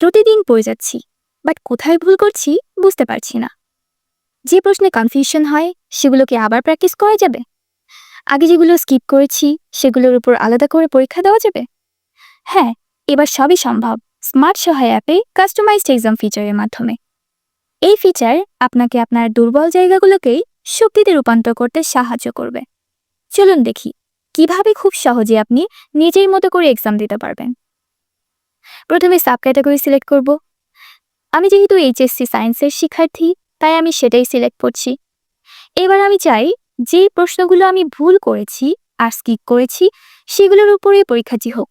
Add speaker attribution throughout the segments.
Speaker 1: প্রতিদিন পড়ে যাচ্ছি, বাট কোথায় ভুল করছি বুঝতে পারছি না। যে প্রশ্নে কনফিউশন হয় সেগুলো কি আবার প্র্যাকটিস করা যাবে? আগে যেগুলো স্কিপ করেছি সেগুলোর উপর আলাদা করে পরীক্ষা দেওয়া যাবে? হ্যাঁ, এবার সবই সম্ভব স্মার্ট সহায় অ্যাপে কাস্টমাইজড এক্সাম ফিচারের মাধ্যমে। এই ফিচার আপনাকে আপনার দুর্বল জায়গাগুলোকেই শক্তিতে রূপান্তর করতে সাহায্য করবে। চলুন দেখি কিভাবে খুব সহজে আপনি নিজের মতো করে এক্সাম দিতে পারবেন। প্রথমে সাব ক্যাটাগরি সিলেক্ট করব। আমি যেহেতু এইচএসসি সায়েন্সের শিক্ষার্থী, তাই আমি সেটাই সিলেক্ট করছি। এবার আমি চাই যে প্রশ্নগুলো আমি ভুল করেছি আর স্কিপ করেছি সেগুলোর উপরে পরীক্ষাটি হোক।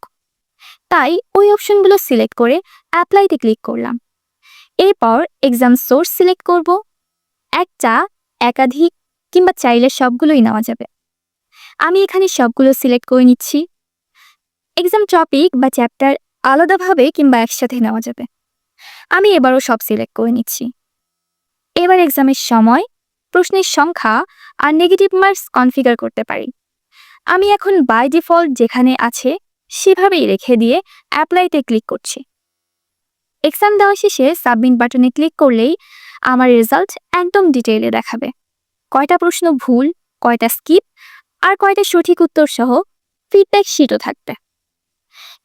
Speaker 1: তাই ওই অপশনগুলো সিলেক্ট করে অ্যাপ্লাইতে ক্লিক করলাম। এরপর এক্সাম সোর্স সিলেক্ট করব। একটা, একাধিক কিংবা চাইলে সবগুলোই নেওয়া যাবে। আমি এখানে সবগুলো সিলেক্ট করে নিচ্ছি। এক্সাম টপিক বা চ্যাপ্টার আলাদাভাবে কিংবা একসাথে নেওয়া যাবে। আমি এবারও সব সিলেক্ট করে নিচ্ছি। এবার এক্সামের সময়, প্রশ্নের সংখ্যা আর নেগেটিভ মার্কস কনফিগার করতে পারি। আমি এখন বাই ডিফল্ট যেখানে আছে সেভাবেই রেখে দিয়ে অ্যাপ্লাইতে ক্লিক করছি। এক্সাম দেওয়া শেষে সাবমিট বাটনে ক্লিক করলেই আমার রেজাল্ট একদম ডিটেইলে দেখাবে। কয়টা প্রশ্ন ভুল, কয়টা স্কিপ আর কয়টা সঠিক উত্তর সহ ফিডব্যাক শিটও থাকবে।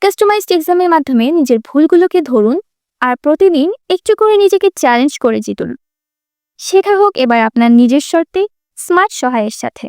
Speaker 1: কাস্টমাইজড এক্সামের মাধ্যমে নিজের ভুলগুলোকে ধরুন আর প্রতিদিন একটু করে নিজেকে চ্যালেঞ্জ করে জিতুন। শেখা হোক এবার আপনার নিজের শর্তে স্মার্ট সহায়ের সাথে।